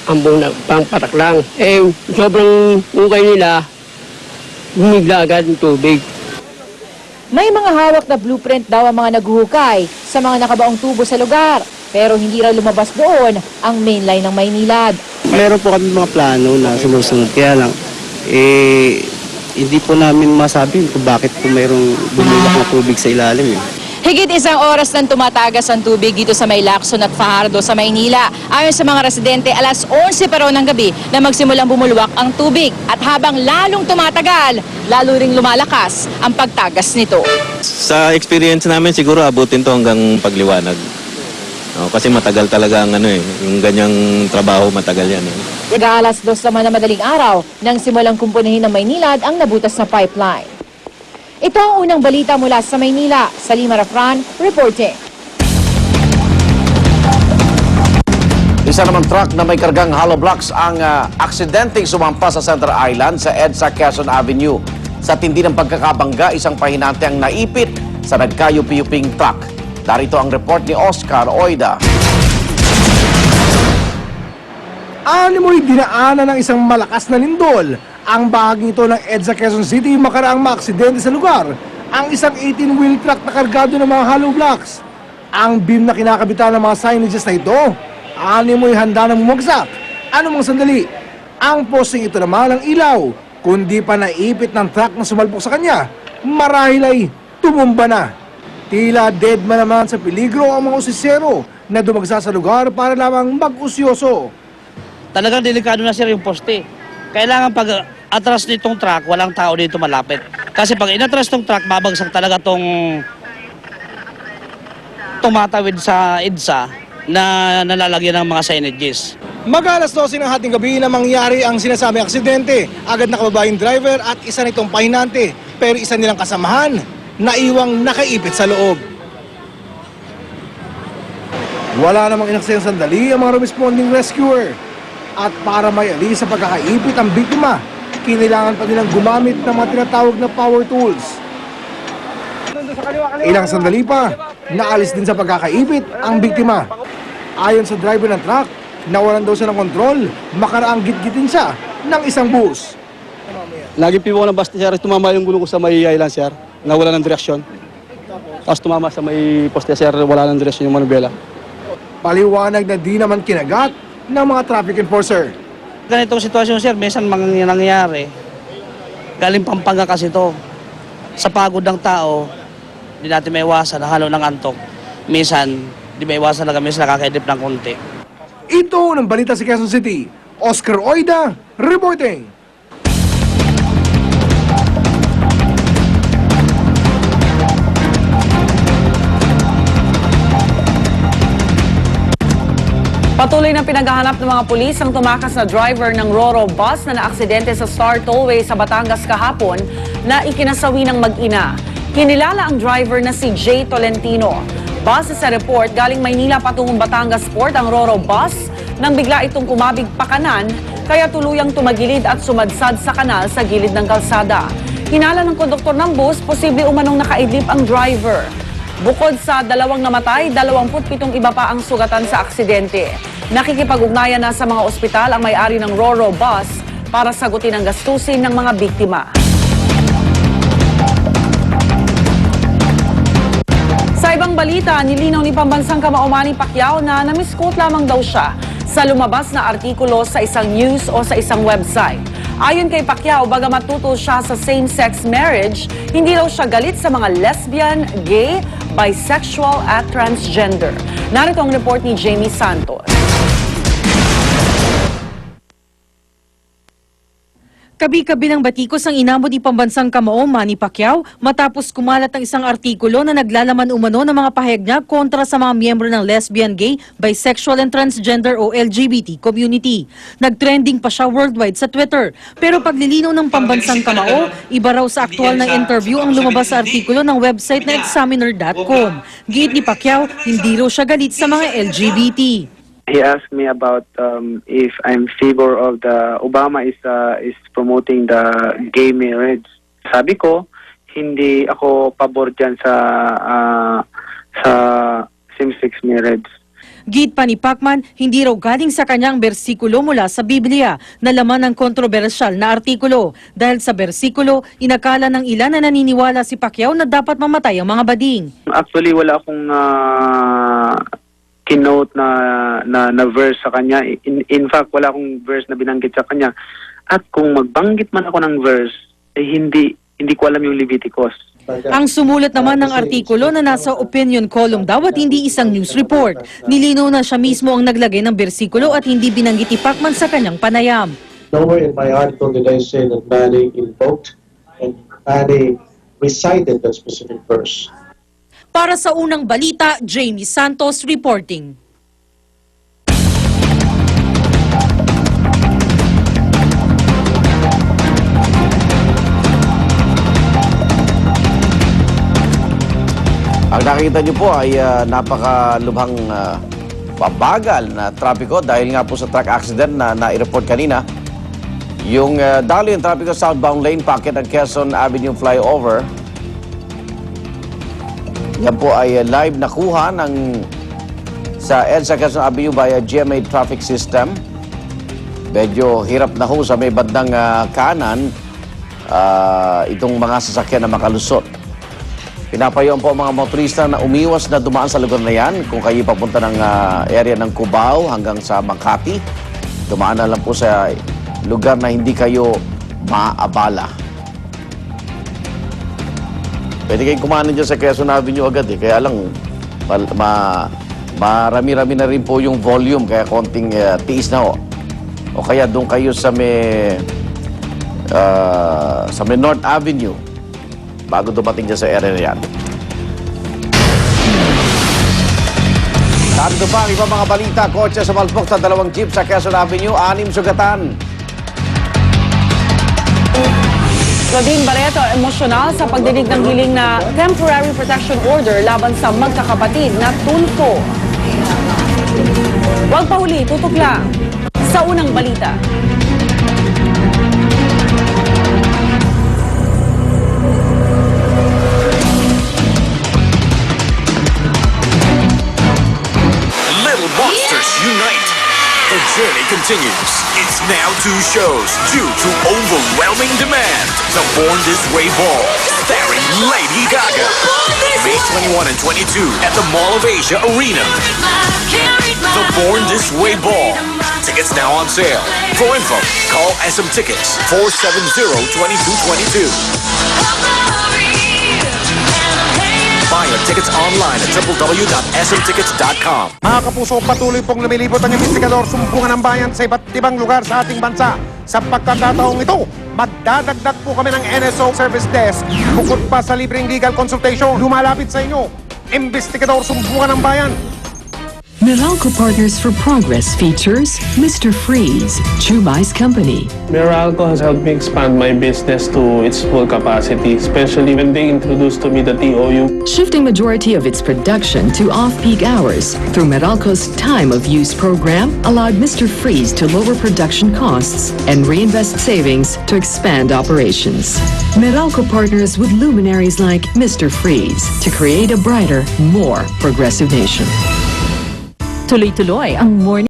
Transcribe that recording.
ambong na pangpatak lang. Eh, sobrang ukay nila, bumigla agad ng tubig. May mga hawak na blueprint daw ang mga naghuhukay sa mga nakabaong tubo sa lugar. Pero hindi raw lumabas doon ang mainline ng Maynilad. Meron po kami mga plano na sumusunod. Kaya lang, hindi po namin masabi kung bakit po mayroong bumulak na tubig sa ilalim. Higit isang oras nang tumatagas ang tubig dito sa May Lacson at Fajardo sa Maynila. Ayon sa mga residente, alas 11 pa raw ng gabi na magsimulang bumulwak ang tubig. At habang lalong tumatagal, lalo ring lumalakas ang pagtagas nito. Sa experience namin, siguro abutin to hanggang pagliwanag. Kasi matagal talaga ang yung ganyang trabaho, matagal yan. Alas 2 naman na madaling araw nang simulang kumpunihin ng Maynilad ang nabutas na pipeline. Ito ang unang balita mula sa Maynila. Salima Rafran, reporting. Isa namang truck na may kargang hollow blocks ang aksidenteng sumampas sa Center Island sa EDSA Quezon Avenue. Sa tindi ng pagkakabangga, isang pahinante ang naipit sa nagkayupi-yuping truck. Darito ang report ni Oscar Oida. Animoy dinaanan ng isang malakas na lindol ang bahaging ito ng EDSA Quezon City makaraang maaksidente sa lugar. Ang isang 18-wheel truck na kargado ng mga hollow blocks. Ang beam na kinakabitan ng mga signages na ito, animoy handa na bumagsak. Anumang sandali, ang posting ito naman ang ilaw, kundi pa naipit ng truck na sumalpok sa kanya, marahil ay tumumba na. Tila dead man naman sa peligro ang mga usisero na dumagsa sa lugar para lamang mag-usyoso. Talagang delikado na sir yung poste. Kailangan pag atras nitong truck, walang tao dito malapit. Kasi pag inatras tong truck, babagsak talaga tong tumatawid sa EDSA na nalalagyan ng mga signages. Mag-alas 12 ng hating gabi na mangyari ang sinasabing aksidente. Agad nakababa yung driver at isa nitong pahinante. Pero isa nilang kasamahan, naiwang nakaipit sa loob. Wala namang inaksayang sandali ang mga responding rescuer. At para may alis sa pagkakaipit ang biktima, kailangan pa nilang gumamit ng mga tinatawag na power tools. Ilang sandali pa, naalis din sa pagkakaipit ang biktima. Ayon sa driver ng truck, nawalan daw siya ng kontrol, makaraang gitgitin siya ng isang bus. Lagi piwo ng basta, sir. Tumama yung gulong ko sa may island, sir. Nawala ng direksyon. Tapos tumama sa may poste, sir. Wala ng direksyon yung manubela. Paliwanag na di naman kinagat ng mga traffic enforcer. Ganitong sitwasyon sir, minsan nangyayari. Galing Pampanga kasi ito. Sa pagod ng tao, hindi natin maiwasan, halo ng antok. Minsan, di maiwasan na kami sila nakakaidip ng konti. Ito ng balita sa Quezon City. Oscar Oida, reporting. Patuloy na pinaghahanap ng mga pulis ang tumakas na driver ng Roro bus na naaksidente sa Star Tollway sa Batangas kahapon na ikinasawi ng mag-ina. Kinilala ang driver na si Jay Tolentino. Base sa report, galing Maynila patungong Batangas Port ang Roro bus nang bigla itong kumabig pakanan kaya tuluyang tumagilid at sumadsad sa kanal sa gilid ng kalsada. Hinala ng konduktor ng bus, posible umanong nakaidlip ang driver. Bukod sa 2 namatay, 27 iba pa ang sugatan sa aksidente. Nakikipag-ugnayan na sa mga ospital ang may-ari ng Roro bus para sagutin ang gastusin ng mga biktima. Sa ibang balita, nilinaw ni Pambansang Kamao Manny Pacquiao na na-misquote lamang daw siya sa lumabas na artikulo sa isang news o sa isang website. Ayon kay Pacquiao, bagamat tutol siya sa same-sex marriage, hindi daw siya galit sa mga lesbian, gay, bisexual at transgender. Narito ang report ni Jamie Santos. Kabi-kabilang batikos ang inamod ni Pambansang Kamao Manny Pacquiao matapos kumalat ang isang artikulo na naglalaman umano ng mga pahayag niya kontra sa mga miyembro ng lesbian, gay, bisexual and transgender o LGBT community. Nagtrending pa siya worldwide sa Twitter. Pero paglilinaw ng Pambansang Kamao, iba raw sa aktual na interview ang lumabas sa artikulo ng website na examiner.com. Giit ni Pacquiao, hindi raw siya galit sa mga LGBT. He asked me about if I'm favor of the Obama is promoting the gay marriage. Sabi ko, hindi ako pabor diyan sa same-sex marriage. Git pa ni Pacman, hindi raw galing sa kanyang bersikulo mula sa Biblia na laman ng kontrobersyal na artikulo. Dahil sa bersikulo, inakala ng ilan na naniniwala si Pacquiao na dapat mamatay ang mga bading. Actually, wala akong kinote na verse sa kanya. In fact, wala akong verse na binanggit sa kanya. At kung magbanggit man ako ng verse, hindi ko alam yung Leviticus. Ang sumulat naman ng artikulo na nasa opinion column daw at hindi isang news report. Nilinaw na siya mismo ang naglagay ng bersikulo at hindi binanggit ni Pacman sa kanyang panayam. Nowhere in my article did I say that Manny invoked and Manny recited that specific verse. Para sa unang balita, Jamie Santos reporting. Ang nakikita niyo po ay napakalubhang pabagal na trapiko dahil nga po sa truck accident na nai-report kanina. Yung dali yung trapiko southbound lane, packet ng Quezon Avenue flyover. Yan po ay live nakuha sa EDSA Quezon Avenue via GMA traffic system. Medyo hirap na ho sa may bandang kanan itong mga sasakyan na makalusot. Pinapayawan po ang mga motorista na umiwas na dumaan sa lugar na yan. Kung kayo papunta ng area ng Cubao hanggang sa Makati, dumaan na lang po sa lugar na hindi kayo maabala. Pwede kayong kumanan dyan sa Quezon Avenue agad eh. Kaya lang, marami-rami na rin po yung volume, kaya konting tiis na ho. O kaya doon kayo sa may North Avenue, bago dumating dyan sa area na yan. Narito pa ang ibang mga balita. Kotse sa malpok sa dalawang jeep sa Quezon Avenue, 6 sugatan. Claudine Barreto, emosyonal sa pagdinig ng hiling na temporary protection order laban sa magkakapatid na Tulfo. Huwag pahuli, tutok lang sa unang balita. Monsters unite! The journey continues. It's now 2 shows due to overwhelming demand. The Born This Way Ball, starring Lady Gaga. May 21 and 22 at the Mall of Asia Arena. The Born This Way Ball. Tickets now on sale. For info, call SM Tickets 470-2222. Buy your tickets online at www.smtickets.com. Mga kapuso, patuloy pong lumilipot ang investigador sumbungan ng bayan sa iba't ibang lugar sa ating bansa. Sa pagkakataong ito, magdadagdag po kami ng NSO Service Desk. Bukod pa sa libreng legal consultation, lumalapit sa inyo, investigador sumbungan ng bayan. Meralco Partners for Progress features Mr. Freeze, Chubai's company. Meralco has helped me expand my business to its full capacity, especially when they introduced to me the TOU. Shifting majority of its production to off-peak hours through Meralco's Time of Use program allowed Mr. Freeze to lower production costs and reinvest savings to expand operations. Meralco partners with luminaries like Mr. Freeze to create a brighter, more progressive nation. Tuloy-tuloy ang morning